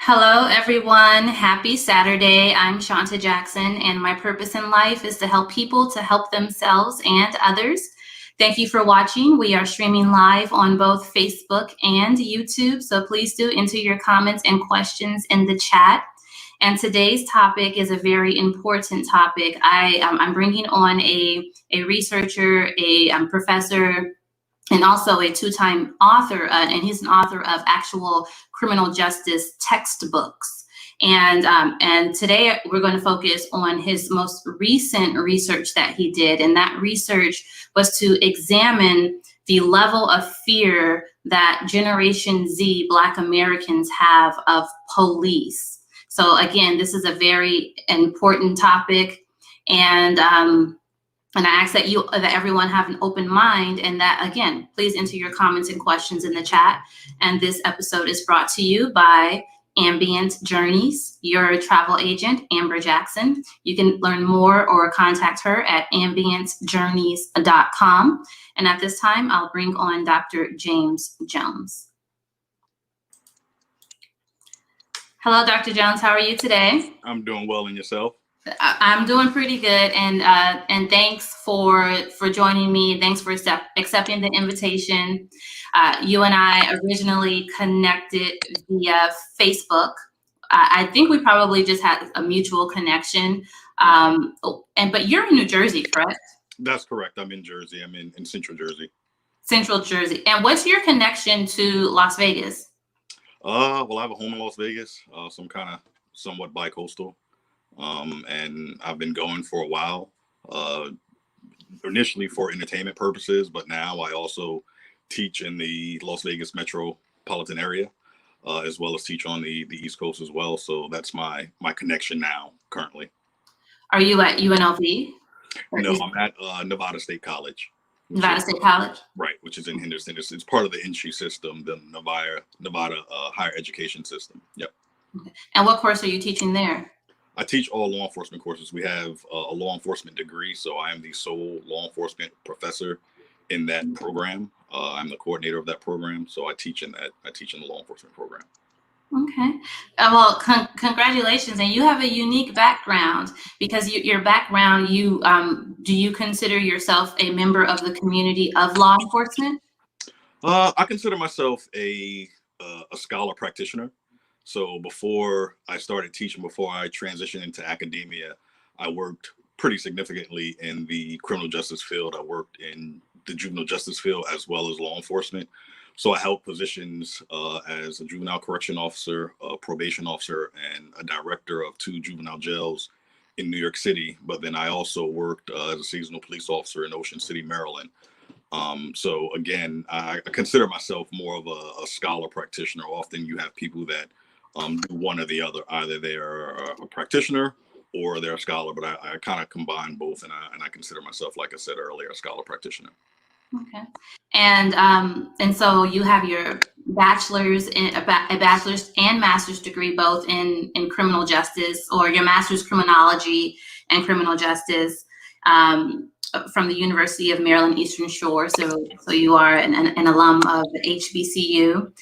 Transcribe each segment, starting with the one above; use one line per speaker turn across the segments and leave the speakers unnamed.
Hello, everyone. Happy Saturday. I'm Shawnta Jackson, and my purpose in life is to help people to help themselves and others. Thank you for watching. We are streaming live on both Facebook and YouTube, so please do enter your comments and questions in the chat. And today's topic is a very important topic. I'm bringing on a researcher, a professor, and also a two-time author, and he's an author of actual criminal justice textbooks. And today we're going to focus on his most recent research that he did, and that research was to examine the level of fear that Generation Z Black Americans have of police. So again, this is a very important topic, and I ask that everyone have an open mind, and that, again, please enter your comments and questions in the chat. And this episode is brought to you by Ambient Journeys, your travel agent, Amber Jackson. You can learn more or contact her at ambientjourneys.com. And at this time, I'll bring on Dr. James Jones. Hello, Dr. Jones. How are you today?
I'm doing well, and yourself?
I'm doing pretty good, and thanks for joining me. Thanks for accepting the invitation. You and I originally connected via Facebook. I think we probably just had a mutual connection. But you're in New Jersey, correct?
That's correct. I'm in Jersey. I'm in Central Jersey.
Central Jersey. And what's your connection to Las Vegas?
Well, I have a home in Las Vegas, so I'm kind of somewhat bi-coastal. And I've been going for a while, initially for entertainment purposes, but now I also teach in the Las Vegas metropolitan area, as well as teach on the East Coast as well. So that's my connection now, currently.
Are you at UNLV?
No, I'm at Nevada State College.
Nevada State College?
Right, which is in Henderson. It's part of the NC system, the Nevada higher education system. Yep.
Okay. And what course are you teaching there?
I teach all law enforcement courses. We have a law enforcement degree, so I am the sole law enforcement professor in that program. I'm the coordinator of that program, so I teach in the law enforcement program.
Okay. Well, congratulations, and you have a unique background because your background. Do you consider yourself a member of the community of law enforcement?
I consider myself a scholar practitioner. So before I started teaching, before I transitioned into academia, I worked pretty significantly in the criminal justice field. I worked in the juvenile justice field as well as law enforcement. So I held positions as a juvenile correction officer, a probation officer, and a director of 2 juvenile jails in New York City. But then I also worked as a seasonal police officer in Ocean City, Maryland. So again, I consider myself more of a scholar practitioner. Often you have people that do one or the other. Either they are a practitioner or they're a scholar, but I kind of combine both, and I consider myself, like I said earlier, a scholar practitioner.
Okay, and so you have your bachelor's and master's degree both in criminal justice, or your master's criminology and criminal justice from the University of Maryland Eastern Shore. So you are an alum of the HBCU.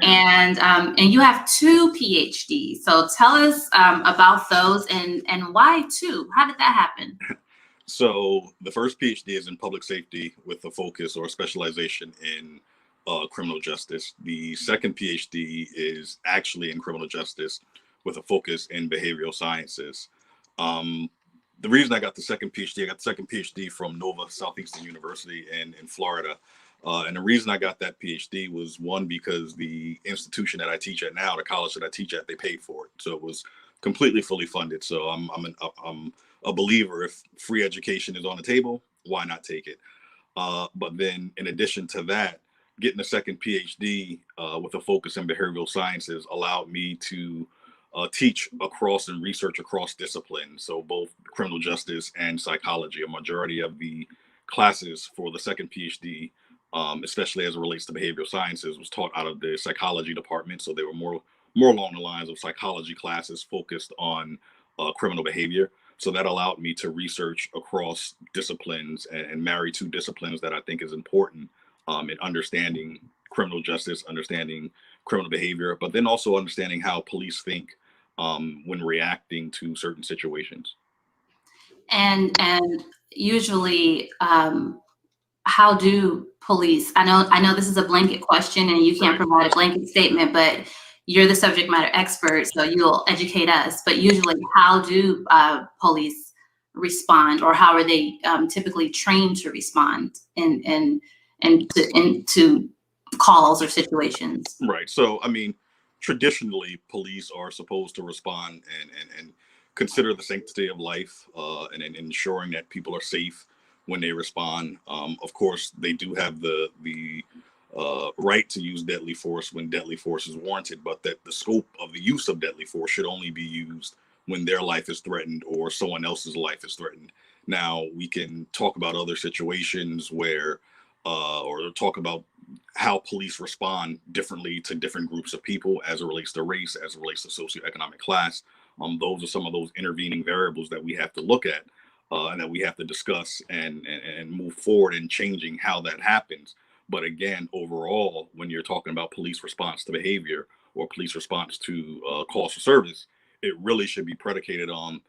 And you have 2 PhDs. So tell us about those and why 2? How did that happen?
So the first PhD is in public safety with a focus or specialization in criminal justice. The second PhD is actually in criminal justice with a focus in behavioral sciences. The reason I got the second PhD from Nova Southeastern University in Florida. And the reason I got that PhD was, one, because the institution that I teach at now, the college that I teach at, they paid for it. So it was completely fully funded. So I'm a believer, if free education is on the table, why not take it? But then in addition to that, getting a second PhD with a focus in behavioral sciences allowed me to teach across and research across disciplines. So both criminal justice and psychology. A majority of the classes for the second PhD, especially as it relates to behavioral sciences, was taught out of the psychology department. So they were more along the lines of psychology classes focused on criminal behavior. So that allowed me to research across disciplines and marry 2 disciplines that I think is important in understanding criminal justice, understanding criminal behavior, but then also understanding how police think when reacting to certain situations.
And usually, how do police, I know this is a blanket question and you can't
Right.
provide a blanket statement, but you're the subject matter expert, so you'll educate us. But usually, how do police respond, or how are they typically trained to respond into calls or situations?
Right. So, I mean, traditionally, police are supposed to respond and consider the sanctity of life and ensuring that people are safe when they respond. Of course, they do have the right to use deadly force when deadly force is warranted, but that the scope of the use of deadly force should only be used when their life is threatened or someone else's life is threatened. Now, we can talk about other situations where, or talk about how police respond differently to different groups of people as it relates to race, as it relates to socioeconomic class. Those are some of those intervening variables that we have to look at and that we have to discuss and move forward in changing how that happens. But again, overall, when you're talking about police response to behavior or police response to calls for service, it really should be predicated on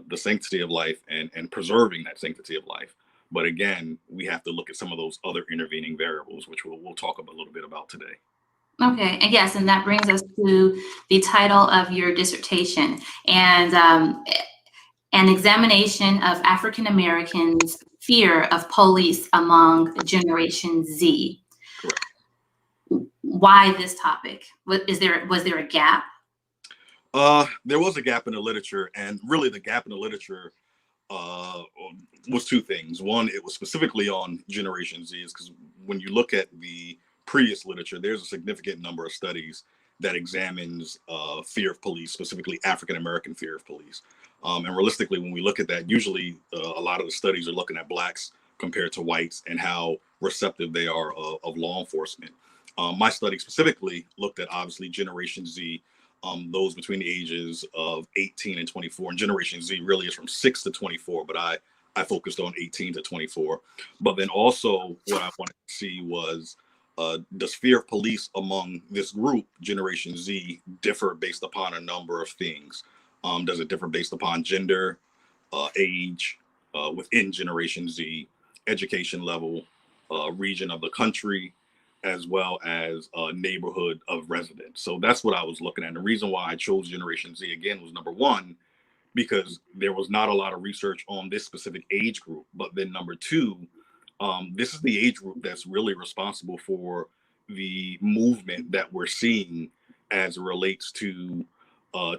the sanctity of life and preserving that sanctity of life. But again, we have to look at some of those other intervening variables, which we'll talk a little bit about today.
Okay, and yes, and that brings us to the title of your dissertation, and an examination of African Americans' fear of police among Generation Z.
Correct.
Why this topic? Was there a gap?
There was a gap in the literature, and really the gap in the literature uh, was two things. One, it was specifically on Generation Z, because when you look at the previous literature, there's a significant number of studies that examines fear of police, specifically African American fear of police. And realistically, when we look at that, usually a lot of the studies are looking at blacks compared to whites and how receptive they are of law enforcement. My study specifically looked at obviously Generation Z, those between the ages of 18 and 24. And Generation Z really is from 6 to 24, but I focused on 18 to 24. But then also what I wanted to see was, does fear of police among this group, Generation Z, differ based upon a number of things? Does it differ based upon gender, age, within Generation Z, education level, region of the country, as well as neighborhood of residence? So that's what I was looking at. And the reason why I chose Generation Z again was, number one, because there was not a lot of research on this specific age group. But then number two, this is the age group that's really responsible for the movement that we're seeing as it relates to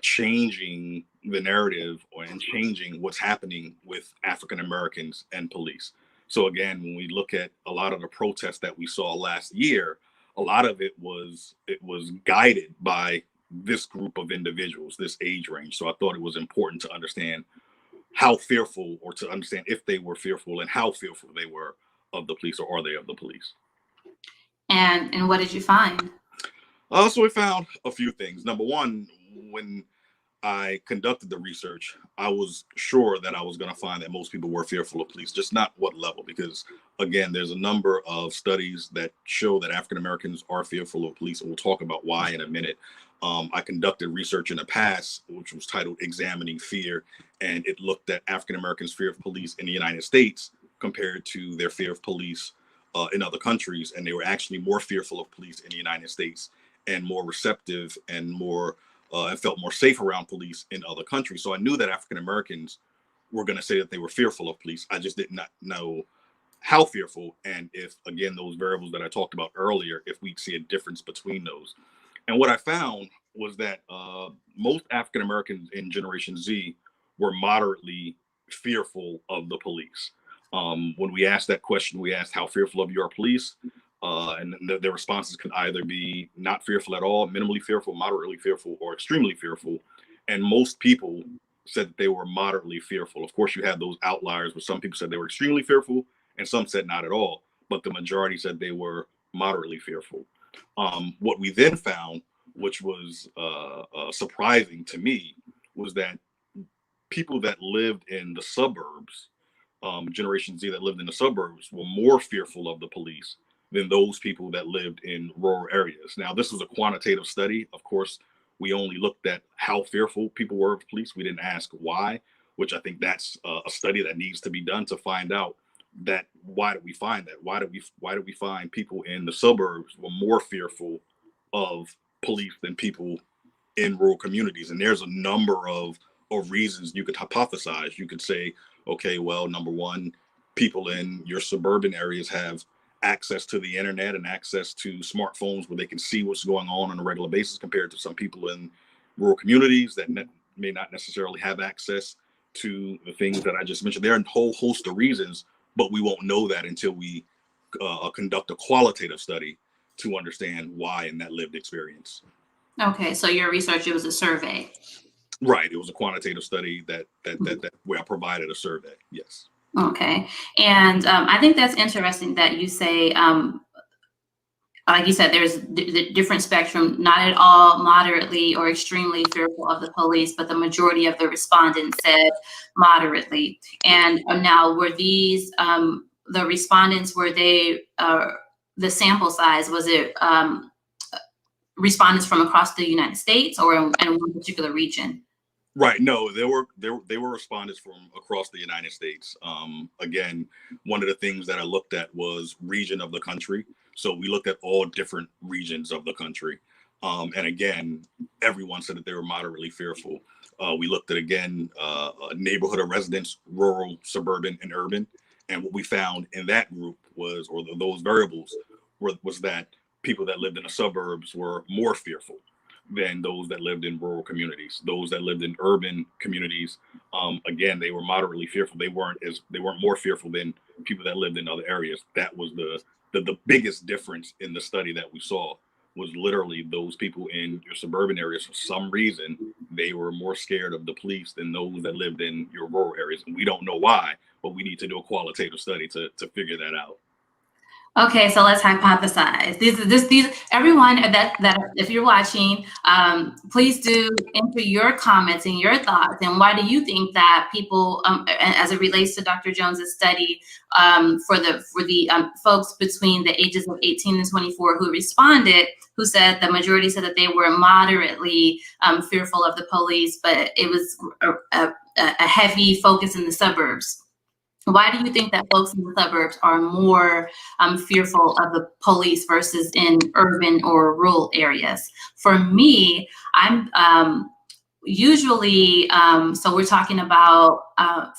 changing the narrative and changing what's happening with African Americans and police. So again, when we look at a lot of the protests that we saw last year, a lot of it was guided by this group of individuals, this age range. So I thought it was important to understand how fearful, or to understand if they were fearful and how fearful they were of the police, or are they of the police.
And what did you find?
So we found a few things. Number one, when I conducted the research, I was sure that I was going to find that most people were fearful of police, just not what level. Because again, there's a number of studies that show that African Americans are fearful of police, and we'll talk about why in a minute. I conducted research in the past, which was titled Examining Fear, and it looked at African Americans' fear of police in the United States compared to their fear of police in other countries. And they were actually more fearful of police in the United States and more receptive and more and felt more safe around police in other countries. So I knew that African Americans were going to say that they were fearful of police. I just did not know how fearful, and if, again, those variables that I talked about earlier, if we'd see a difference between those. And what I found was that most African Americans in Generation Z were moderately fearful of the police. When we asked that question, we asked, how fearful of your police? And their responses could either be not fearful at all, minimally fearful, moderately fearful, or extremely fearful. And most people said that they were moderately fearful. Of course, you had those outliers where some people said they were extremely fearful and some said not at all, but the majority said they were moderately fearful. What we then found, which was surprising to me, was that people that lived in the suburbs, Generation Z that lived in the suburbs, were more fearful of the police than those people that lived in rural areas. Now, this was a quantitative study. Of course, we only looked at how fearful people were of police. We didn't ask why, which I think that's a study that needs to be done to find out that why do we find that? Why do we find people in the suburbs were more fearful of police than people in rural communities? And there's a number of reasons you could hypothesize. You could say, okay, well, number one, people in your suburban areas have access to the internet and access to smartphones where they can see what's going on a regular basis, compared to some people in rural communities that may not necessarily have access to the things that I just mentioned. There are a whole host of reasons, but we won't know that until we conduct a qualitative study to understand why in that lived experience.
Okay, so your research, it was a survey.
Right, it was a quantitative study that where I provided a survey. Yes.
Okay, and I think that's interesting that you say, like you said, there's the different spectrum, not at all moderately or extremely fearful of the police, but the majority of the respondents said moderately. And now, were these the respondents? Were they the sample size? Was it respondents from across the United States or in one particular region?
Right. No, they were respondents from across the United States. Again, one of the things that I looked at was region of the country. So we looked at all different regions of the country. And again, everyone said that they were moderately fearful. We looked at, again, neighborhood of residents, rural, suburban, and urban. And what we found in that group was, or those variables, was that people that lived in the suburbs were more fearful than those that lived in rural communities. Those that lived in urban communities, again, they were moderately fearful. They weren't more fearful than people that lived in other areas. That was the biggest difference in the study that we saw, was literally those people in your suburban areas, for some reason, they were more scared of the police than those that lived in your rural areas. And we don't know why, but we need to do a qualitative study to figure that out.
Okay, so let's hypothesize. These everyone that if you're watching, please do enter your comments and your thoughts. And why do you think that people, as it relates to Dr. Jones's study, for the folks between the ages of 18 and 24 who responded, who said the majority said that they were moderately fearful of the police, but it was a heavy focus in the suburbs. Why do you think that folks in the suburbs are more fearful of the police versus in urban or rural areas? For me, I'm usually, so we're talking about,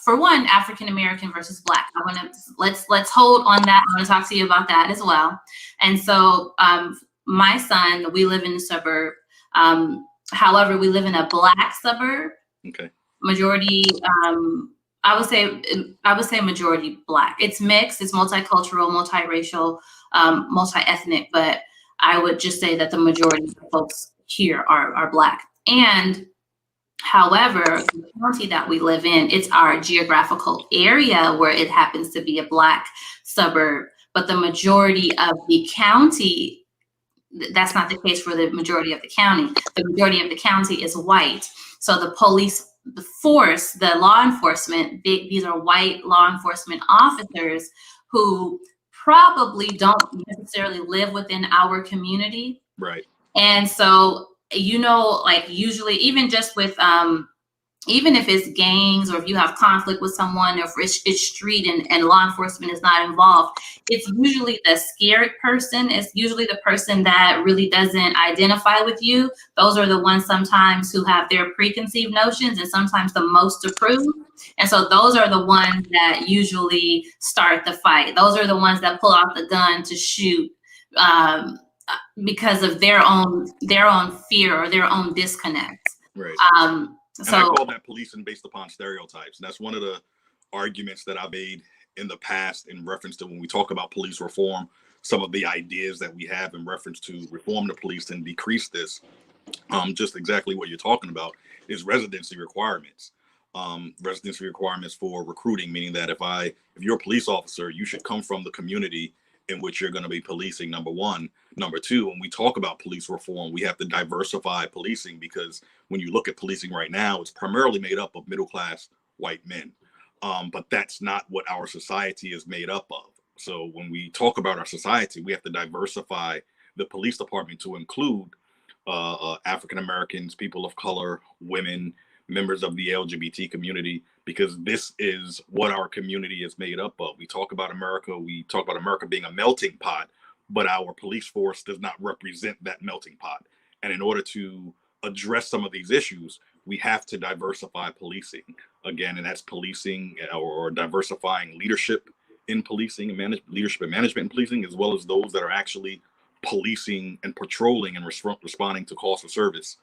for one, African American versus Black. I want to let's hold on that. I want to talk to you about that as well. And so, my son, we live in the suburb. However, we live in a Black suburb.
Okay.
Majority. I would say majority Black. It's mixed, it's multicultural, multiracial, multi-ethnic, but I would just say that the majority of the folks here are Black. And however, the county that we live in, it's our geographical area where it happens to be a Black suburb, but the majority of the county, that's not the case for the majority of the county. The majority of the county is white. So the police, the force, the law enforcement, these are white law enforcement officers who probably don't necessarily live within our community.
Right.
And so, like usually, even just with, even if it's gangs or if you have conflict with someone, or if it's street and law enforcement is not involved, it's usually the scared person. It's usually the person that really doesn't identify with you. Those are the ones sometimes who have their preconceived notions and sometimes the most to prove. And so those are the ones that usually start the fight. Those are the ones that pull out the gun to shoot because of their own fear or their own disconnect.
Right.
So
and I call that policing based upon stereotypes. And that's one of the arguments that I made in the past in reference to when we talk about police reform, some of the ideas that we have in reference to reform the police and decrease this. Just exactly what you're talking about is residency requirements. Residency requirements for recruiting, meaning that if you're a police officer, you should come from the community in which you're going to be policing, number one. Number two, when we talk about police reform, we have to diversify policing, because when you look at policing right now, it's primarily made up of middle-class white men. But that's not what our society is made up of. So when we talk about our society, we have to diversify the police department to include African Americans, people of color, women, members of the LGBT community, because this is what our community is made up of. We talk about America being a melting pot, but our police force does not represent that melting pot. And in order to address some of these issues, we have to diversify policing again, and that's policing or diversifying leadership in policing and leadership and management in policing, as well as those that are actually policing and patrolling and responding to calls for service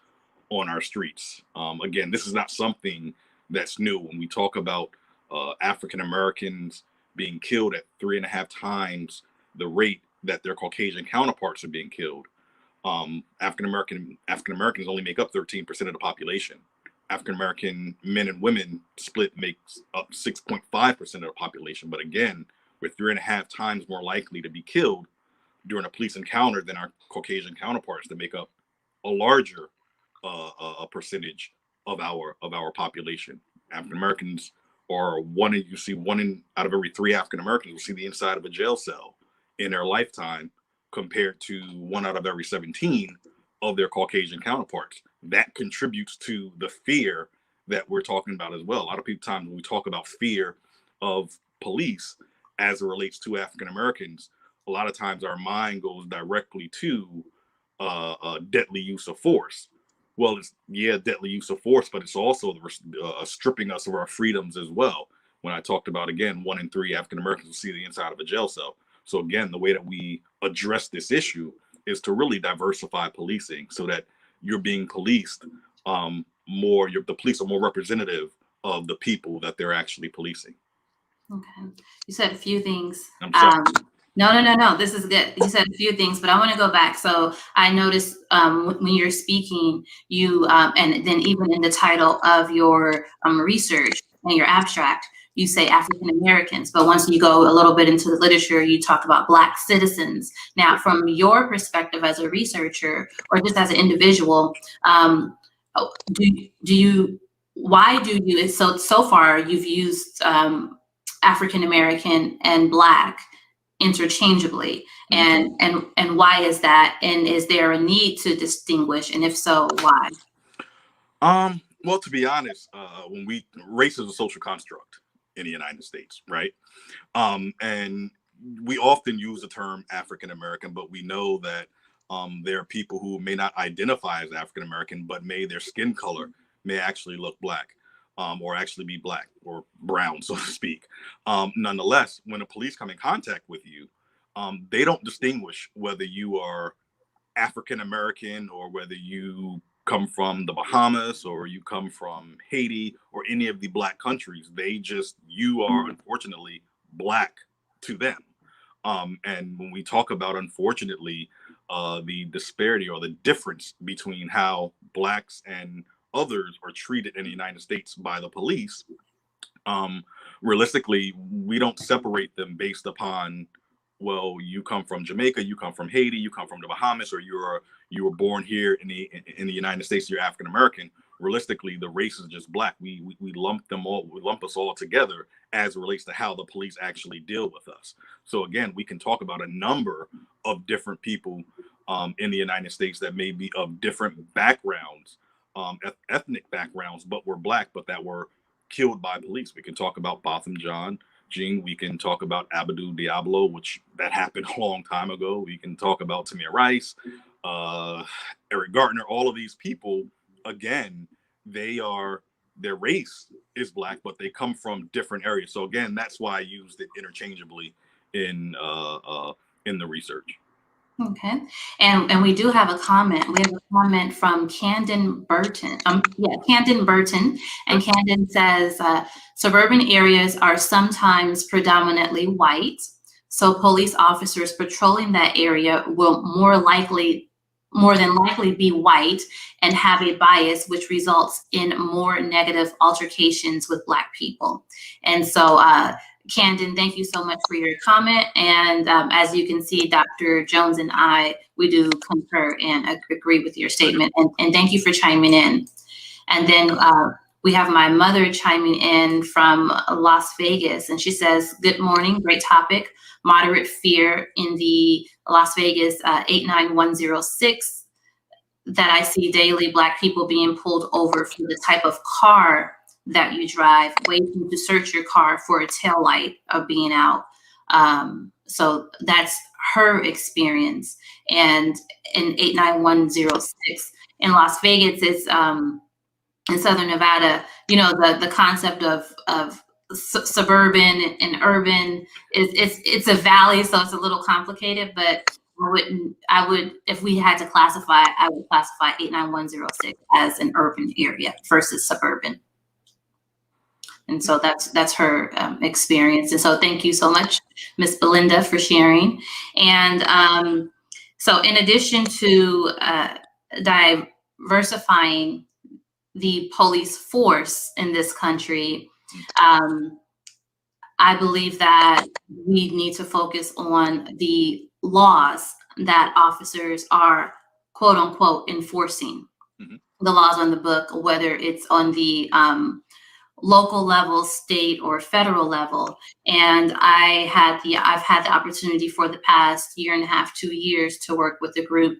on our streets. Again, this is not something that's new. When we talk about African Americans being killed at 3.5 times the rate that their Caucasian counterparts are being killed, African Americans only make up 13% of the population. African American men and women split makes up 6.5% of the population. But again, we're 3.5 times more likely to be killed during a police encounter than our Caucasian counterparts that make up a larger percentage of our population. African Americans are one out of every 3 African Americans will see the inside of a jail cell in their lifetime, compared to 1 out of every 17 of their Caucasian counterparts. That contributes to the fear that we're talking about as well. A lot of times when we talk about fear of police as it relates to African Americans, a lot of times our mind goes directly to deadly use of force. Well, it's deadly use of force, but it's also stripping us of our freedoms as well. When I talked about, again, 1 in 3 African Americans will see the inside of a jail cell. So again, the way that we address this issue is to really diversify policing so that you're being policed more, the police are more representative of the people that they're actually policing.
Okay. You said a few things.
I'm sorry.
No. This is good. You said a few things, but I want to go back. So I noticed when you're speaking, you and then even in the title of your research and your abstract, you say African Americans, but once you go a little bit into the literature, you talk about Black citizens. Now, from your perspective as a researcher or just as an individual, so far you've used African American and Black interchangeably, and why is that? And is there a need to distinguish? And if so, why?
Well, to be honest, race is a social construct in the United States, right? And we often use the term African American, but we know that there are people who may not identify as African American, but their skin color may actually look Black, or actually be Black or brown, so to speak. Nonetheless, when the police come in contact with you, they don't distinguish whether you are African American or whether you come from the Bahamas or you come from Haiti or any of the Black countries. You are unfortunately Black to them. And when we talk about, unfortunately, the disparity or the difference between how Blacks and others are treated in the United States by the police, realistically, we don't separate them based upon, well, you come from Jamaica, you come from Haiti, you come from the Bahamas, or you were born here in the United States, you're African American. Realistically, the race is just Black. We lump us all together as it relates to how the police actually deal with us. So again, we can talk about a number of different people in the United States that may be of different backgrounds, ethnic backgrounds, but were Black, but that were killed by police. We can talk about Botham Jean. We can talk about Abdou Diablo, which that happened a long time ago. We can talk about Tamir Rice, Eric Garner. All of these people, again, their race is Black, but they come from different areas. So again, that's why I used it interchangeably in the research.
Okay, and we do have a comment. We have a comment from Camden Burton. Camden Burton, and Camden says suburban areas are sometimes predominantly white, so police officers patrolling that area will more than likely be white and have a bias, which results in more negative altercations with Black people. And so Camden, thank you so much for your comment. And as you can see, Dr. Jones and we do concur and agree with your statement. And thank you for chiming in. And then We have my mother chiming in from Las Vegas, and she says, "Good morning, great topic. Moderate fear in the Las Vegas 89106 that I see daily, Black people being pulled over for the type of car that you drive, waiting to search your car for a tail light of being out." So that's her experience. And in 89106 in Las Vegas, it's in Southern Nevada, the concept of suburban and urban it's a valley, so it's a little complicated, but I would, if we had to classify, I would classify 89106 as an urban area versus suburban. And so that's her experience. And so thank you so much, Miss Belinda, for sharing. And so in addition to diversifying the police force in this country, I believe that we need to focus on the laws that officers are, quote unquote, enforcing. Mm-hmm. The laws on the book, whether it's on the local level, state, or federal level. And I've had the opportunity for the past year and a half, 2 years, to work with the group,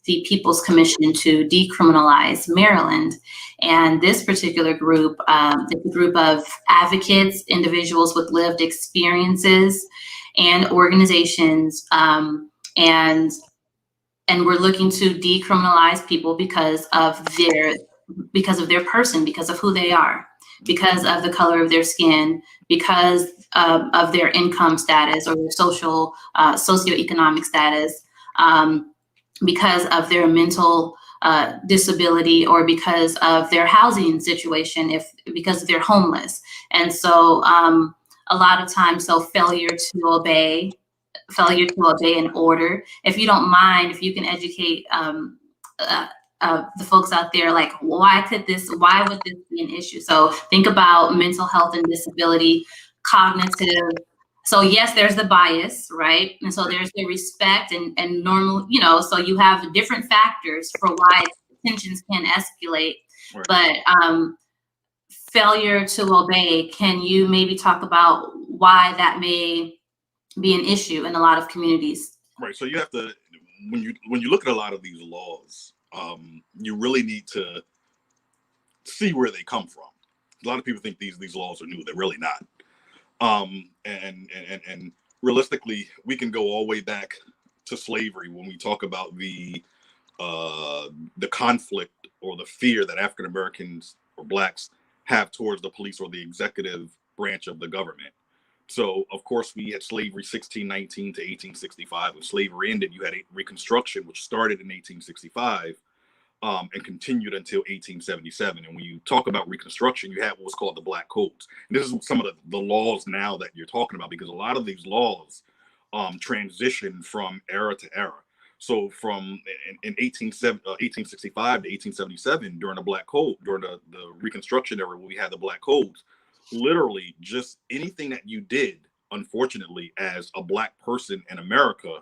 the People's Commission to Decriminalize Maryland. And this particular group is a group of advocates, individuals with lived experiences, and organizations. And we're looking to decriminalize people because of their person, because of who they are, because of the color of their skin, because of their income status or their socioeconomic status, because of their mental disability, or because of their housing situation, because they're homeless. And so a lot of times, failure to obey an order. If you don't mind, if you can educate the folks out there, like, why would this be an issue? So think about mental health and disability, cognitive. So yes, there's the bias, right? And so there's the respect and normal, so you have different factors for why tensions can escalate. Right. But failure to obey, can you maybe talk about why that may be an issue in a lot of communities?
Right. So you have to, when you look at a lot of these laws, you really need to see where they come from. A lot of people think these laws are new. They're really not. And realistically, we can go all the way back to slavery when we talk about the conflict or the fear that African Americans or Blacks have towards the police or the executive branch of the government. So, of course, we had slavery 1619 to 1865. When slavery ended, you had Reconstruction, which started in 1865 and continued until 1877. And when you talk about Reconstruction, you have what's called the Black Codes. And this is some of the laws now that you're talking about, because a lot of these laws transition from era to era. So from in 1865 to 1877, during the Black Code, during the Reconstruction era, when we had the Black Codes, literally just anything that you did, unfortunately, as a Black person in America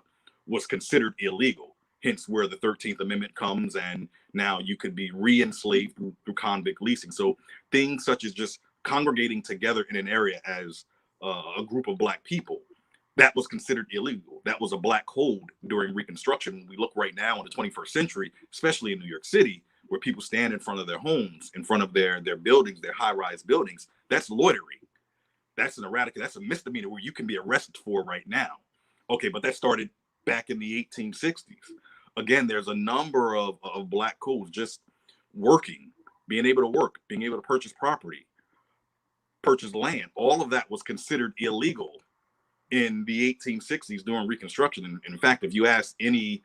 was considered illegal. Hence where the 13th Amendment comes, and now you could be re-enslaved through convict leasing. So things such as just congregating together in an area as a group of Black people, that was considered illegal. That was a Black code during Reconstruction. When we look right now in the 21st century, especially in New York City, where people stand in front of their homes, in front of their buildings, their high-rise buildings, that's loitering. That's an erratic, that's a misdemeanor where you can be arrested for right now. Okay, but that started back in the 1860s. Again, there's a number of Black codes just working, being able to work, being able to purchase property, purchase land. All of that was considered illegal in the 1860s during Reconstruction. And in fact, if you ask any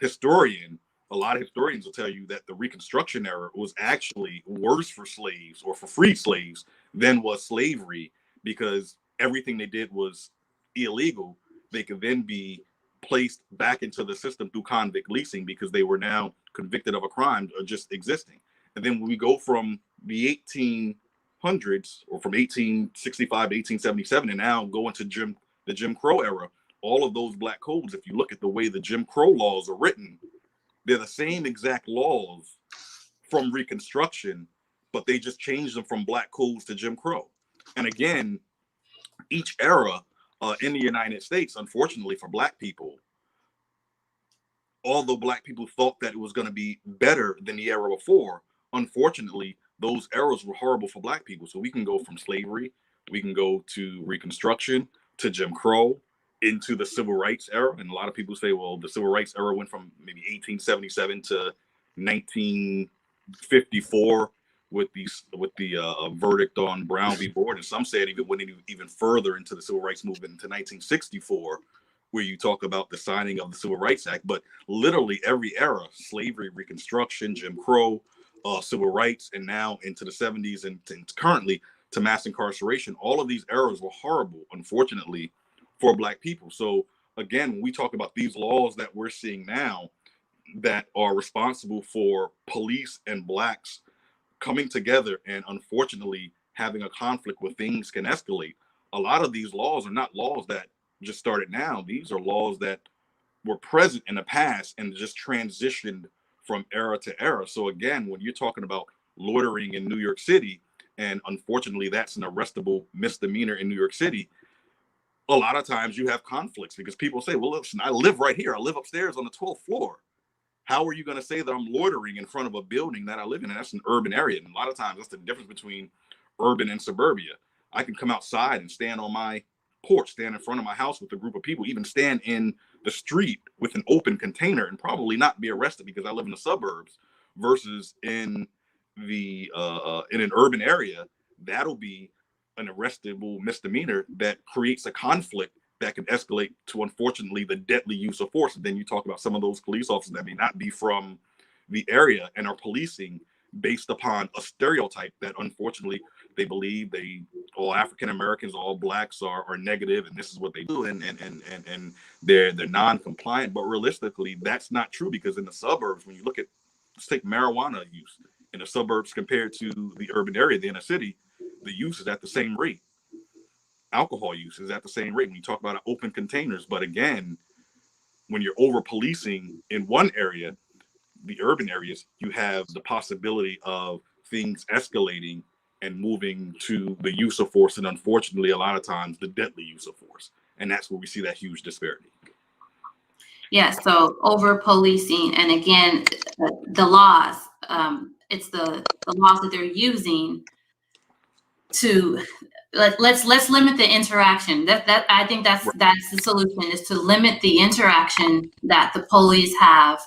historian, a lot of historians will tell you that the Reconstruction era was actually worse for slaves or for free slaves than was slavery, because everything they did was illegal. They could then be placed back into the system through convict leasing because they were now convicted of a crime or just existing. And then when we go from the 1800s, or from 1865 to 1877, and now go into the Jim Crow era, all of those Black codes, if you look at the way the Jim Crow laws are written, they're the same exact laws from Reconstruction, but they just changed them from black codes to Jim Crow. And again, each era in the United States, unfortunately for black people, although black people thought that it was going to be better than the era before, unfortunately, those eras were horrible for black people. So we can go from slavery, we can go to Reconstruction, to Jim Crow, into the Civil Rights era. And a lot of people say, well, the Civil Rights era went from maybe 1877 to 1954 with the verdict on Brown v. Board. And some say it even went even further into the Civil Rights movement into 1964, where you talk about the signing of the Civil Rights Act. But literally every era, slavery, Reconstruction, Jim Crow, civil rights, and now into the 70s and currently to mass incarceration, all of these eras were horrible, unfortunately, for black people. So again, when we talk about these laws that we're seeing now that are responsible for police and blacks coming together and unfortunately having a conflict where things can escalate, a lot of these laws are not laws that just started now. These are laws that were present in the past and just transitioned from era to era. So again, when you're talking about loitering in New York City, and unfortunately that's an arrestable misdemeanor in New York City, a lot of times you have conflicts because people say, well, listen, I live right here. I live upstairs on the 12th floor. How are you going to say that I'm loitering in front of a building that I live in? And that's an urban area. And a lot of times that's the difference between urban and suburbia. I can come outside and stand on my porch, stand in front of my house with a group of people, even stand in the street with an open container and probably not be arrested because I live in the suburbs, versus in an urban area, that'll be an arrestable misdemeanor that creates a conflict that can escalate to, unfortunately, the deadly use of force. And then you talk about some of those police officers that may not be from the area and are policing based upon a stereotype that, unfortunately, they believe all African Americans, all blacks are negative, and this is what they do, and they're non-compliant. But realistically, that's not true, because in the suburbs, when you look at, let's take marijuana use in the suburbs compared to the urban area, the inner city, the use is at the same rate. Alcohol use is at the same rate when you talk about open containers. But again, when you're over policing in one area, the urban areas, you have the possibility of things escalating and moving to the use of force, and unfortunately, a lot of times, the deadly use of force. And that's where we see that huge disparity.
Yeah, so over policing, and again, the laws, it's the laws that they're using to let's limit the interaction. That I think that's the solution, is to limit the interaction that the police have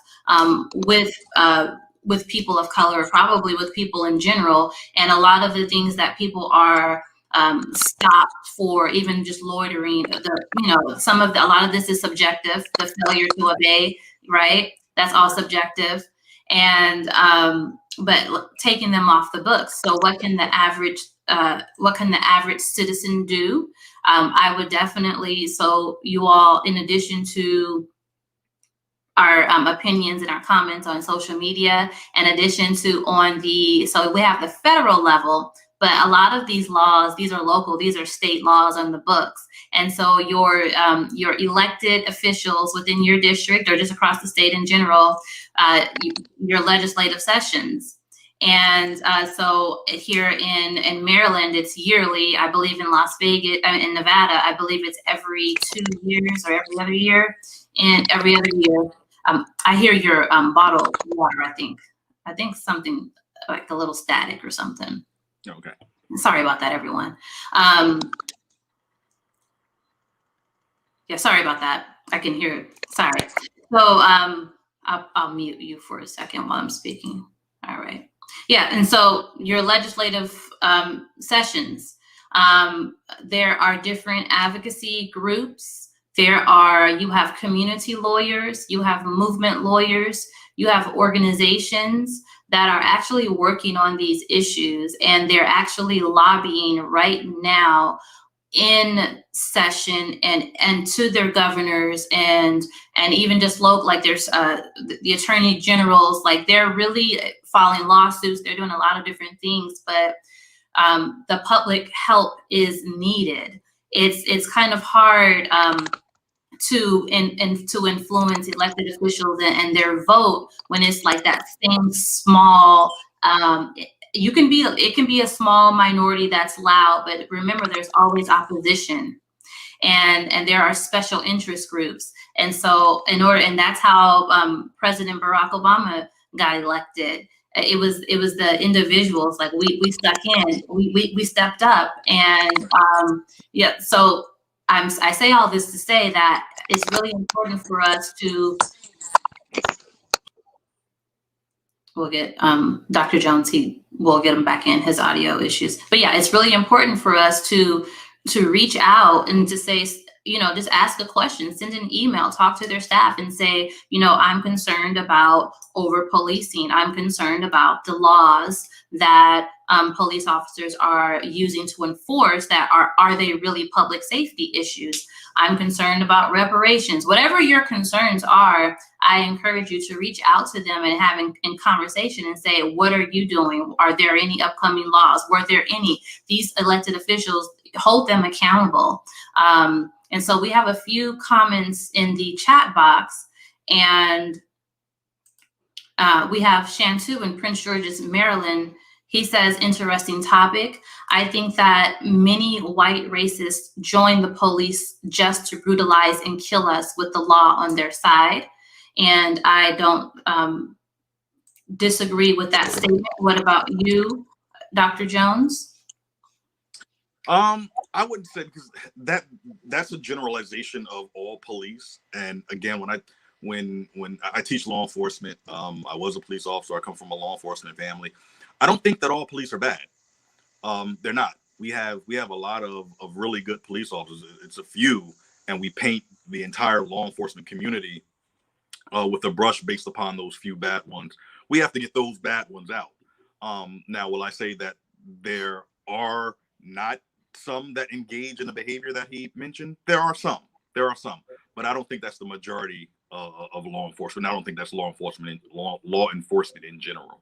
with people of color, probably with people in general. And a lot of the things that people are stopped for, even just loitering, a lot of this is subjective. The failure to obey, right? That's all subjective. And but taking them off the books. So what can the average citizen do? I would definitely, so you all, in addition to our opinions and our comments on social media, in addition to so we have the federal level, but a lot of these laws, these are local, these are state laws on the books. And so your elected officials within your district or just across the state in general, your legislative sessions. And so here in Maryland, it's yearly. I believe in Las Vegas, in Nevada, I believe it's every 2 years or every other year. And every other year, I hear your bottled water, I think something like a little static or something.
Okay.
Sorry about that, everyone. Yeah, sorry about that. I can hear it. Sorry. So I'll mute you for a second while I'm speaking. All right. Yeah, and so your legislative sessions, there are different advocacy groups. You have community lawyers, you have movement lawyers, you have organizations that are actually working on these issues, and they're actually lobbying right now in session and to their governors and even just local, like there's the attorney generals, like they're really filing lawsuits. They're doing a lot of different things, but the public help is needed. It's kind of hard to influence elected officials and their vote when it's like that same small it can be a small minority that's loud, but remember, there's always opposition, and there are special interest groups. And so and that's how President Barack Obama got elected. It was the individuals, like we stuck in, we stepped up, and yeah. So I say all this to say that it's really important for us to. We'll get Dr. Jones. We'll get him back in, his audio issues. But yeah, it's really important for us to reach out and to say, just ask a question, send an email, talk to their staff and say, I'm concerned about over policing. I'm concerned about the laws that police officers are using to enforce that are they really public safety issues? I'm concerned about reparations. Whatever your concerns are, I encourage you to reach out to them and have in conversation and say, what are you doing? Are there any upcoming laws? Were there any? These elected officials, hold them accountable. And so we have a few comments in the chat box, and we have Shantu in Prince George's, Maryland. He says, interesting topic. I think that many white racists join the police just to brutalize and kill us with the law on their side. And I don't disagree with that statement. What about you, Dr. Jones?
I wouldn't say, because that's a generalization of all police. And again, when I teach law enforcement, I was a police officer. I come from a law enforcement family. I don't think that all police are bad. They're not. We have a lot of really good police officers. It's a few, and we paint the entire law enforcement community with a brush based upon those few bad ones. We have to get those bad ones out. Now, will I say that there are not some that engage in the behavior that he mentioned? There are some, but I don't think that's the majority of law enforcement. I don't think that's law enforcement in general.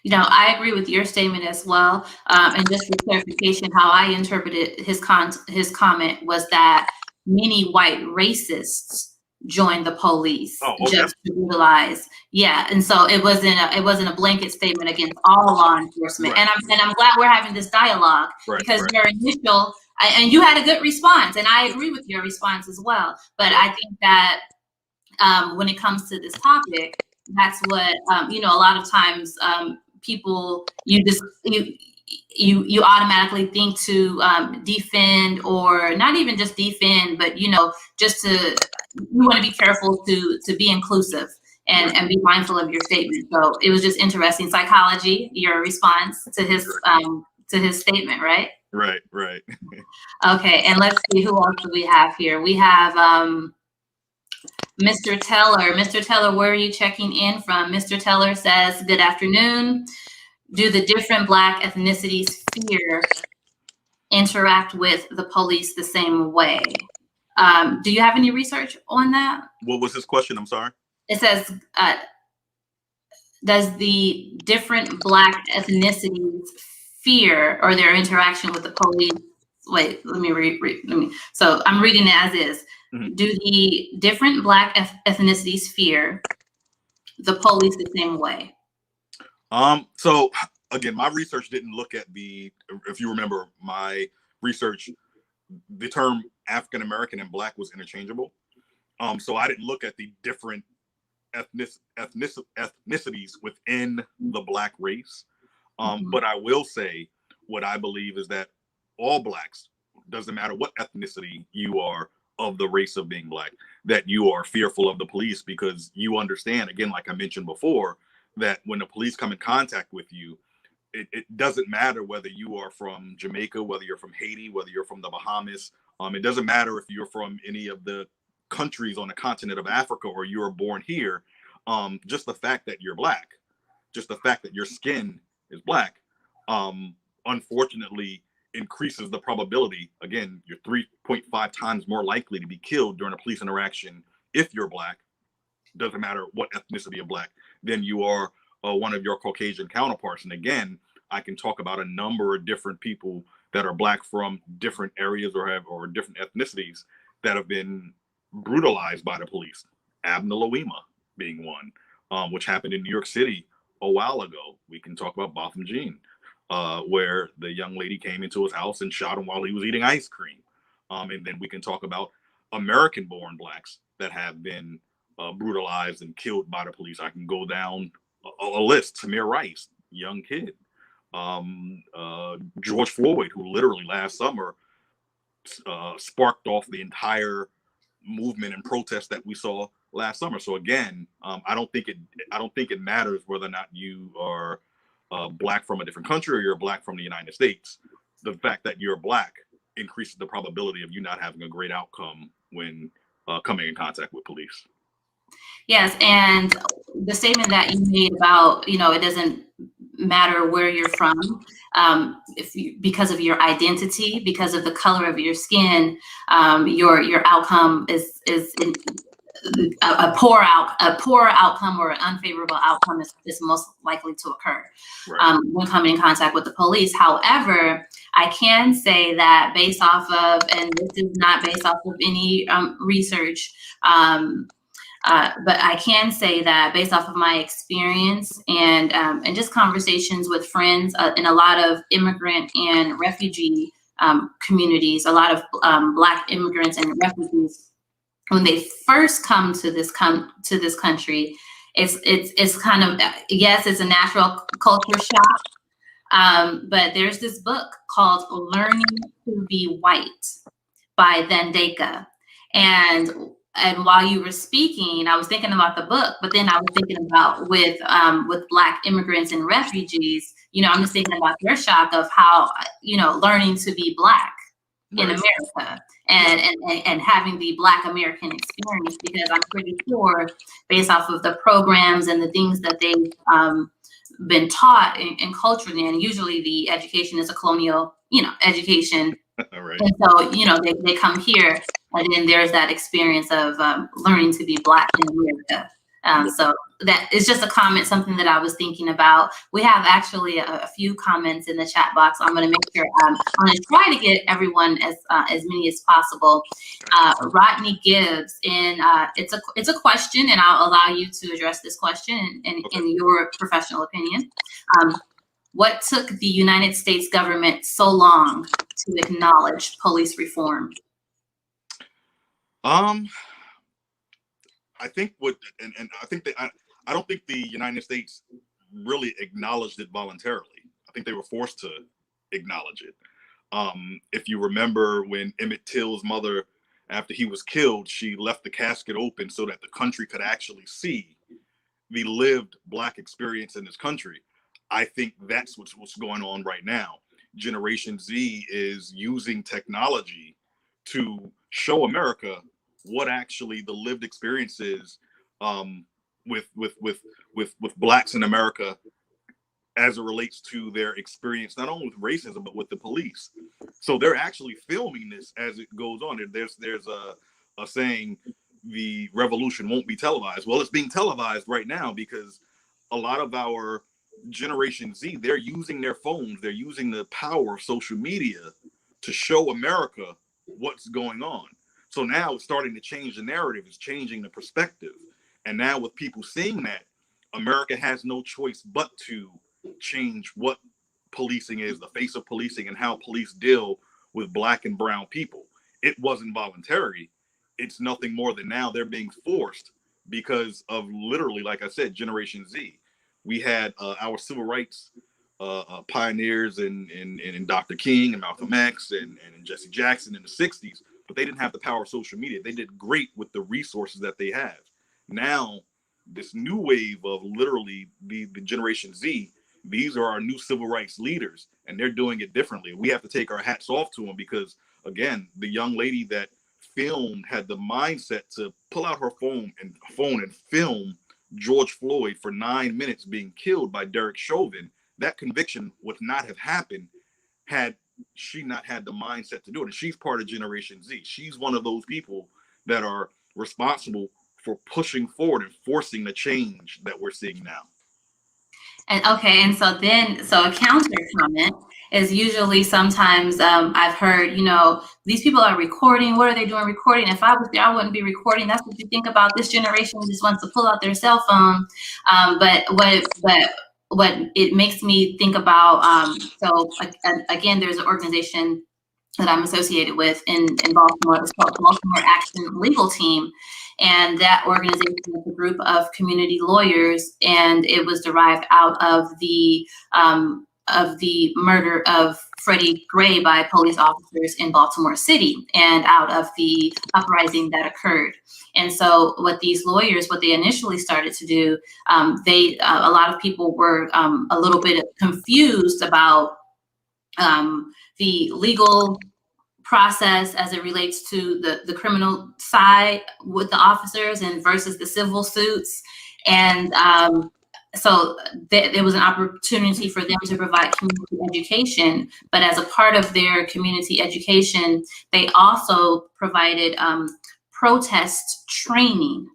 I agree with your statement as well. And just for clarification, how I interpreted his comment was that many white racists joined the police just to brutalize. Yeah, and so it wasn't a blanket statement against all law enforcement. Right. And I'm glad we're having this dialogue, because your initial and you had a good response, and I agree with your response as well. But I think that when it comes to this topic, that's what a lot of times people you automatically think to defend, or not even just defend, but just to, you want to be careful to be inclusive and be mindful of your statement. So it was just interesting psychology, your response to his statement, right?
Right.
Okay, and let's see, who else do we have here? We have Mr. Teller. Mr. Teller, where are you checking in from? Mr. Teller says, good afternoon. Do the different Black ethnicities fear interact with the police the same way? Do you have any research on that?
What was his question? I'm sorry.
It says, does the different Black ethnicities fear or their interaction with the police? Wait, let me. So I'm reading it as is. Mm-hmm. Do the different Black ethnicities fear the police the same way?
So again, my research didn't look at if you remember my research, the term African American and Black was interchangeable. So I didn't look at the different ethnicities within the Black race. But I will say what I believe is that all Blacks, doesn't matter what ethnicity you are of the race of being Black, that you are fearful of the police, because you understand, again, like I mentioned before, that when the police come in contact with you, it doesn't matter whether you are from Jamaica, whether you're from Haiti, whether you're from the Bahamas. It doesn't matter if you're from any of the countries on the continent of Africa or you were born here. Just the fact that you're Black, just the fact that your skin is Black, unfortunately increases the probability. Again, you're 3.5 times more likely to be killed during a police interaction if you're Black, doesn't matter what ethnicity of Black, than you are one of your Caucasian counterparts. And again, I can talk about a number of different people that are Black from different areas or different ethnicities that have been brutalized by the police. Abner Louima being one, which happened in New York City a while ago. We can talk about Botham Jean, where the young lady came into his house and shot him while he was eating ice cream. And then we can talk about American-born Blacks that have been brutalized and killed by the police. I can go down a list. Tamir Rice, young kid. George Floyd, who literally last summer sparked off the entire movement and protest that we saw last summer. So again, I don't think it matters whether or not you are Black from a different country or you're Black from the United States. The fact that you're Black increases the probability of you not having a great outcome when coming in contact with police.
Yes, and the statement that you made about, it doesn't matter where you're from, because of your identity, because of the color of your skin, your outcome is a poor outcome or an unfavorable outcome is most likely to occur, right, when coming in contact with the police. However, I can say that based off of, and this is not based off of any research, but I can say that based off of my experience and just conversations with friends in a lot of immigrant and refugee communities, a lot of Black immigrants and refugees, when they first come to this country, it's kind of, yes, it's a natural culture shock. But there's this book called Learning to Be White by Vandeka. And while you were speaking, I was thinking about the book, but then I was thinking about with Black immigrants and refugees, I'm just thinking about their shock of how, learning to be Black in America and having the Black American experience, because I'm pretty sure based off of the programs and the things that they've been taught and culturally, and usually the education is a colonial, education. Right. And so, they come here, and then there's that experience of learning to be Black in America. So that is just a comment, something that I was thinking about. We have actually a few comments in the chat box. I'm going to make sure, I'm going to try to get everyone as many as possible. Rodney Gibbs, and it's a question, and I'll allow you to address this question in your professional opinion. What took the United States government so long to acknowledge police reform?
I think I don't think the United States really acknowledged it voluntarily. I think they were forced to acknowledge it. If you remember when Emmett Till's mother, after he was killed, she left the casket open so that the country could actually see the lived Black experience in this country. I think that's what's going on right now. Generation Z is using technology to show America what actually the lived experience is with Blacks in America as it relates to their experience, not only with racism, but with the police. So they're actually filming this as it goes on. And there's a saying, the revolution won't be televised. Well, it's being televised right now because a lot of our Generation Z, they're using their phones, they're using the power of social media to show America what's going on. So now it's starting to change the narrative, it's changing the perspective. And now with people seeing that, America has no choice but to change what policing is, the face of policing, and how police deal with Black and brown people. It wasn't voluntary. It's nothing more than now they're being forced because of literally, like I said, Generation Z. We had our civil rights pioneers in Dr. King and Malcolm X and Jesse Jackson in the 60s, but they didn't have the power of social media. They did great with the resources that they have. Now, this new wave of literally the Generation Z, these are our new civil rights leaders, and they're doing it differently. We have to take our hats off to them because, again, the young lady that filmed had the mindset to pull out her phone and film George Floyd for 9 minutes being killed by Derek Chauvin. That conviction would not have happened had she not had the mindset to do it. And she's part of Generation Z. She's one of those people that are responsible for pushing forward and forcing the change that we're seeing now.
And okay, and so a counter comment is usually sometimes I've heard, these people are recording. What are they doing recording? If I was there, I wouldn't be recording. That's what you think about this generation who just wants to pull out their cell phone. But what it makes me think about, again, there's an organization that I'm associated with in Baltimore. It's called Baltimore Action Legal Team. And that organization is a group of community lawyers, and it was derived out of the murder of Freddie Gray by police officers in Baltimore City, and out of the uprising that occurred. And so what these lawyers, what they initially started to do, a lot of people were a little bit confused about the legal process as it relates to the criminal side with the officers and versus the civil suits. And so there was an opportunity for them to provide community education, but as a part of their community education, they also provided protest training.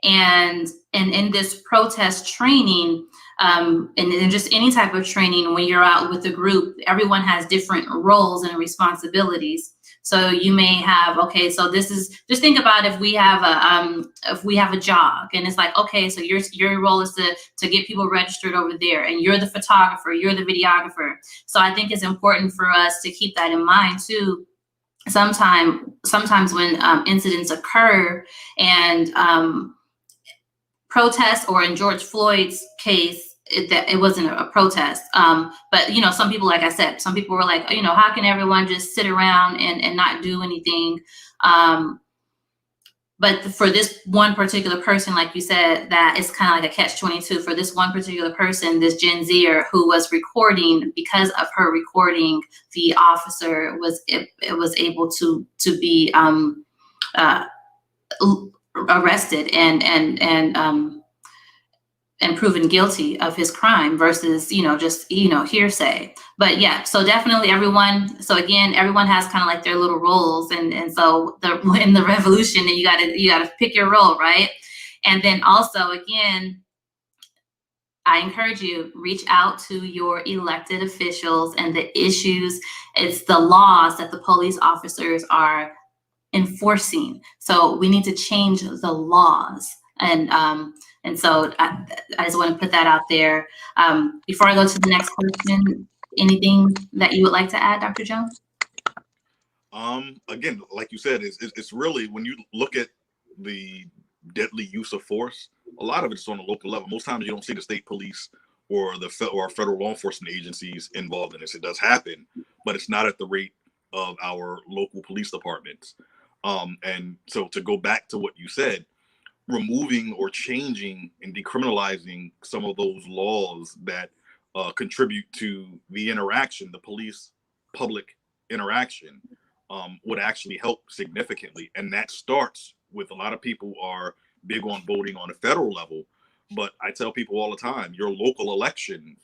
And in this protest training, and just any type of training, when you're out with the group, everyone has different roles and responsibilities. So you may have, okay, so this is, just think about if we have a jog, and it's like, okay, so your role is to get people registered over there, and you're the photographer, you're the videographer. So I think it's important for us to keep that in mind too. Sometimes when incidents occur and protests, or in George Floyd's case, it wasn't a protest. But, some people, like I said, some people were like, how can everyone just sit around and not do anything? But for this one particular person, like you said, that it's kind of like a catch-22 for this one particular person, this Gen Zer who was recording. Because of her recording, the officer was able to be arrested and proven guilty of his crime versus, just, hearsay. But yeah, so definitely everyone has kind of like their little roles. And so in the revolution, you gotta pick your role, right? And then also, again, I encourage you, reach out to your elected officials and the issues. It's the laws that the police officers are enforcing. So we need to change the laws. And so I just want to put that out there. Before I go to the next question, anything that you would like to add, Dr. Jones?
Again, like you said, it's really, when you look at the deadly use of force, a lot of it's on a local level. Most times you don't see the state police or our federal law enforcement agencies involved in this. It does happen, but it's not at the rate of our local police departments. And so to go back to what you said, removing or changing and decriminalizing some of those laws that contribute to the interaction, the police-public interaction, would actually help significantly. And that starts with, a lot of people are big on voting on a federal level, but I tell people all the time, your local elections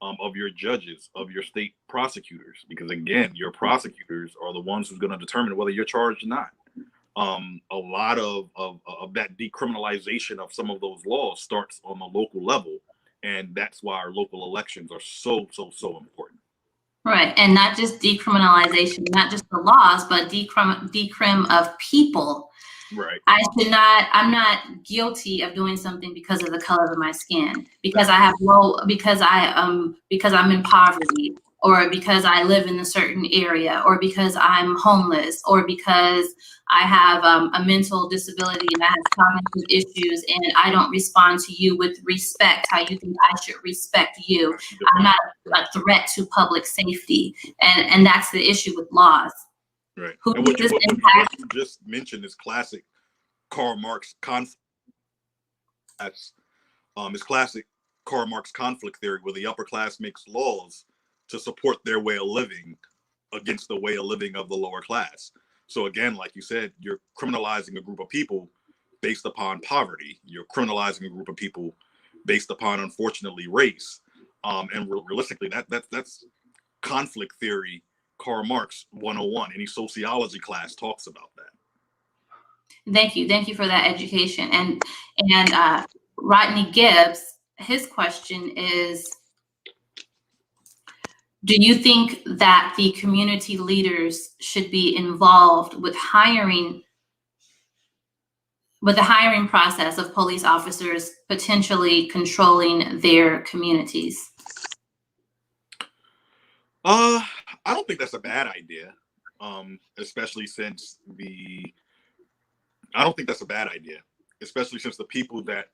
of your judges, of your state prosecutors, because again, your prosecutors are the ones who's going to determine whether you're charged or not. A lot of that decriminalization of some of those laws starts on the local level, and that's why our local elections are so important.
Right, and not just decriminalization, not just the laws, but decrim of people.
Right.
I'm not guilty of doing something because of the color of my skin, because because I'm in poverty, or because I live in a certain area, or because I'm homeless, or because I have a mental disability and I have cognitive issues, and I don't respond to you with respect how you think I should respect you. I'm not a threat to public safety, and that's the issue with laws.
Right. And what you just mentioned is classic Karl Marx conflict. That's it's classic Karl Marx conflict theory, where the upper class makes laws to support their way of living against the way of living of the lower class. So again, like you said, you're criminalizing a group of people based upon poverty. You're criminalizing a group of people based upon, unfortunately, race. And realistically, that's conflict theory, Karl Marx 101. Any sociology class talks about that.
Thank you for that education. And Rodney Gibbs, his question is, do you think that the community leaders should be involved with hiring with the hiring process of police officers potentially controlling their communities?
I don't think that's a bad idea. Especially since I don't think that's a bad idea, especially since the people that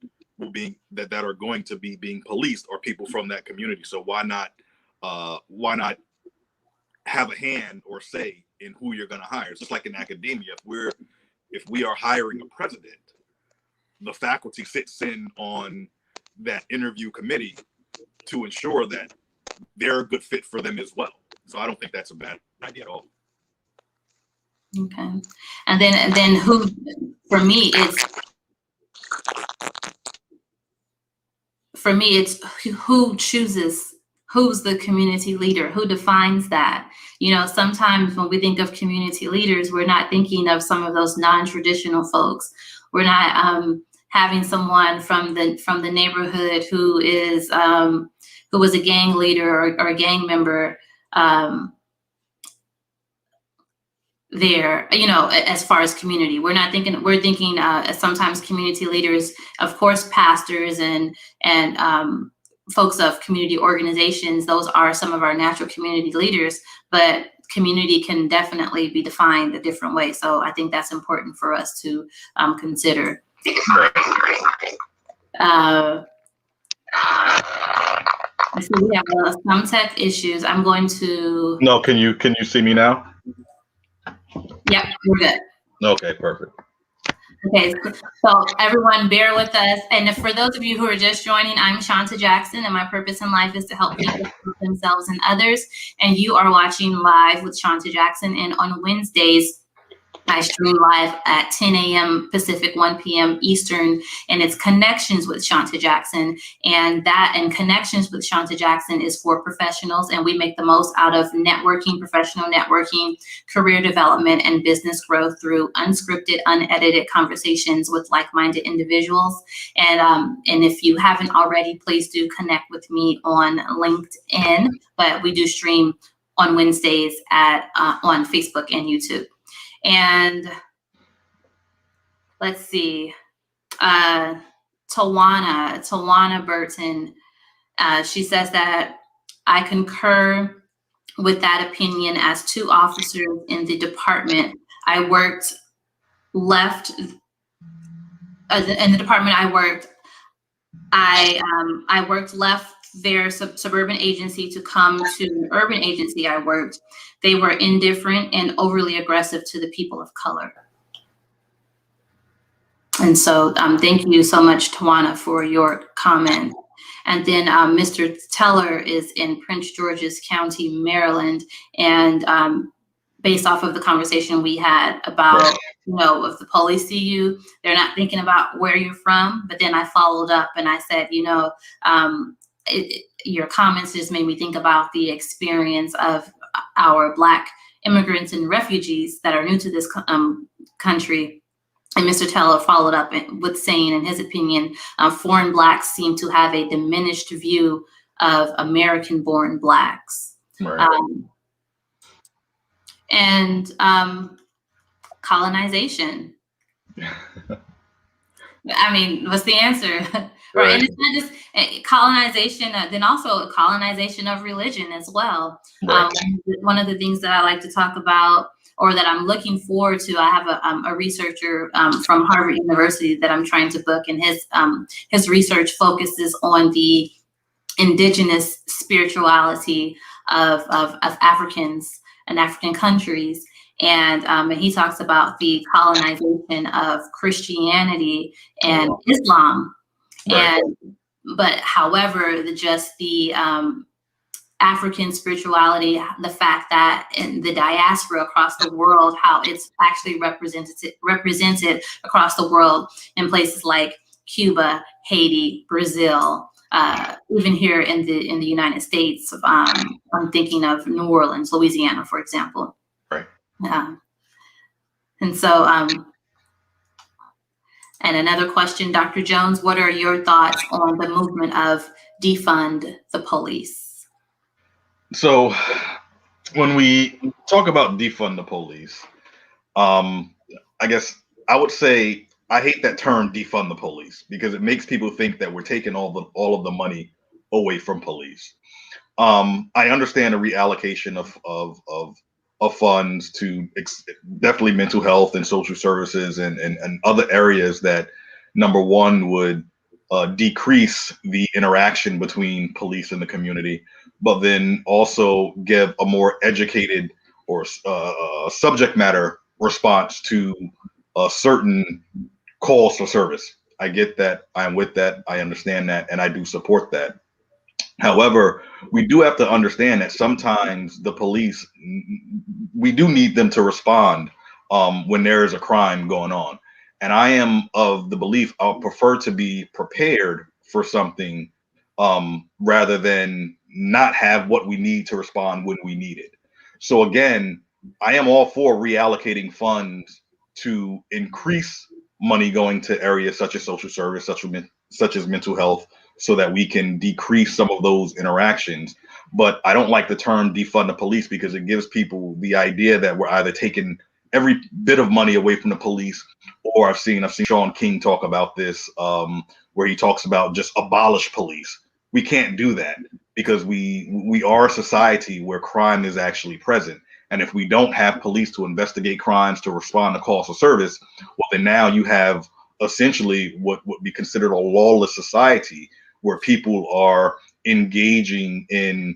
that are going to be being policed are people from that community. So why not have a hand or say in who you're going to hire? It's just like in academia. If we are hiring a president, the faculty sits in on that interview committee to ensure that they're a good fit for them as well. So I don't think that's a bad idea at all.
Okay. And then who, for me, it's who chooses, who's the community leader, who defines that. You know, sometimes when we think of community leaders, we're not thinking of some of those non-traditional folks. We're not having someone from the neighborhood who is who was a gang leader or a gang member there, you know, as far as community. We're thinking sometimes community leaders, of course, pastors and folks of community organizations. Those are some of our natural community leaders, but community can definitely be defined a different way. So I think that's important for us to consider. I see we have some tech issues. I'm going to.
No, can you see me now?
Yep, we're good.
Okay, perfect.
Okay, so everyone bear with us. And for those of you who are just joining, I'm Shawnta Jackson, and my purpose in life is to help people help themselves and others. And you are watching Live with Shawnta Jackson. And on Wednesdays, I stream live at 10 a.m. Pacific, 1 p.m. Eastern, and it's Connections with Shawnta Jackson. And Connections with Shawnta Jackson is for professionals, and we make the most out of networking, professional networking, career development, and business growth through unscripted, unedited conversations with like-minded individuals. And if you haven't already, please do connect with me on LinkedIn. But we do stream on Wednesdays on Facebook and YouTube. And let's see, Tawana Burton, she says that I concur with that opinion. As two officers in the department, I worked left, in the department I worked, I worked left their suburban agency to come to an urban agency I worked. They were indifferent and overly aggressive to the people of color. And so thank you so much, Tawana, for your comment. And then Mr. Teller is in Prince George's County, Maryland. And based off of the conversation we had about, you know, if the police see you, they're not thinking about where you're from. But then I followed up and I said, you know, your comments just made me think about the experience of our Black immigrants and refugees that are new to this country. And Mr. Teller followed up with saying, in his opinion, foreign Blacks seem to have a diminished view of American-born Blacks.
Right.
And colonization. I mean, what's the answer? Right. And it's not just colonization, then also colonization of religion as well.
Right.
One of the things that I like to talk about, or that I'm looking forward to, I have a researcher from Harvard University that I'm trying to book, and his research focuses on the indigenous spirituality of Africans and African countries. And he talks about the colonization of Christianity and Islam.
Right.
But however, the African spirituality, the fact that in the diaspora across the world, how it's actually represented across the world in places like Cuba, Haiti, Brazil, even here in the United States. I'm thinking of New Orleans, Louisiana, for example.
Right.
And so, and another question, Dr. Jones, what are your thoughts on the movement of defund the police?
So when we talk about defund the police, I guess I would say I hate that term defund the police because it makes people think that we're taking all of the money away from police. I understand the reallocation of funds to definitely mental health and social services and other areas that, number one, would decrease the interaction between police and the community, but then also give a more educated or subject matter response to certain calls for service. I get that. I'm with that. I understand that. And I do support that. However, we do have to understand that sometimes the police, we do need them to respond when there is a crime going on. And I am of the belief I'll prefer to be prepared for something rather than not have what we need to respond when we need it. So again, I am all for reallocating funds to increase money going to areas such as social service, such as mental health, so that we can decrease some of those interactions. But I don't like the term defund the police because it gives people the idea that we're either taking every bit of money away from the police, or I've seen Shawn King talk about this, where he talks about just abolish police. We can't do that because we are a society where crime is actually present. And if we don't have police to investigate crimes, to respond to calls for service, well, then now you have essentially what would be considered a lawless society where people are engaging in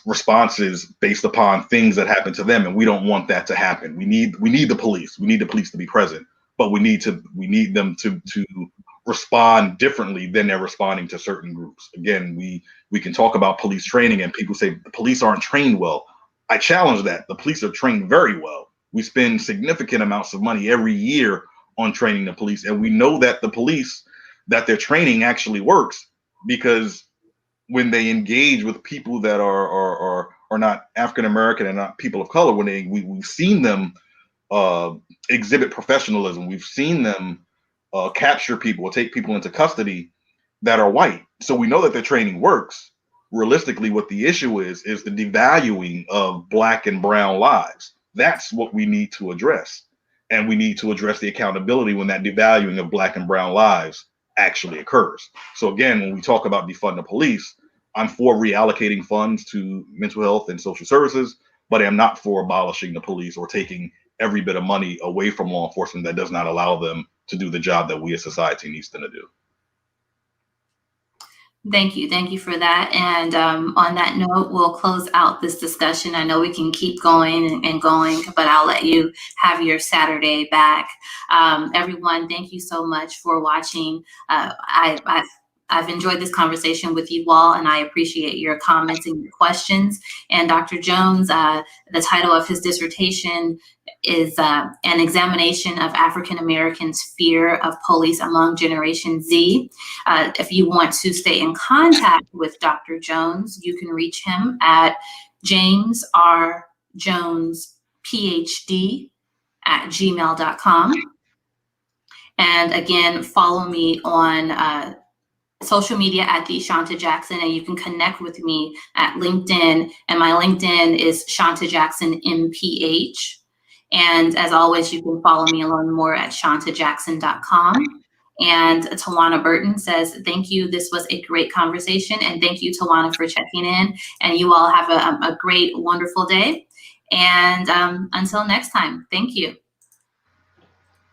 responses based upon things that happen to them, and we don't want that to happen. We need the police. We need the police to be present, but we need them to respond differently than they're responding to certain groups. Again, we can talk about police training, and people say the police aren't trained well. I challenge that. The police are trained very well. We spend significant amounts of money every year on training the police, and we know that the police, that their training actually works, because when they engage with people that are not African American and not people of color, when we've seen them exhibit professionalism, we've seen them capture people or take people into custody that are white. So we know that their training works. Realistically, what the issue is the devaluing of Black and brown lives. That's what we need to address. And we need to address the accountability when that devaluing of Black and brown lives actually occurs. So again, when we talk about defund the police, I'm for reallocating funds to mental health and social services, but I'm not for abolishing the police or taking every bit of money away from law enforcement that does not allow them to do the job that we as society needs them to do.
Thank you. Thank you for that. And on that note, we'll close out this discussion. I know we can keep going and going, but I'll let you have your Saturday back. Everyone, thank you so much for watching. I've enjoyed this conversation with you all, and I appreciate your comments and your questions. And Dr. Jones, the title of his dissertation is an examination of African Americans' fear of police among Generation Z. If you want to stay in contact with Dr. Jones, you can reach him at jamesrjonesphd@gmail.com. And again, follow me on social media at the Shawnta Jackson, and you can connect with me at LinkedIn. And my LinkedIn is Shawnta Jackson MPH. And as always, you can follow me and learn more at shawntajackson.com. And Tawana Burton says, thank you. This was a great conversation. And thank you, Tawana, for checking in. And you all have a great, wonderful day. And until next time, thank you.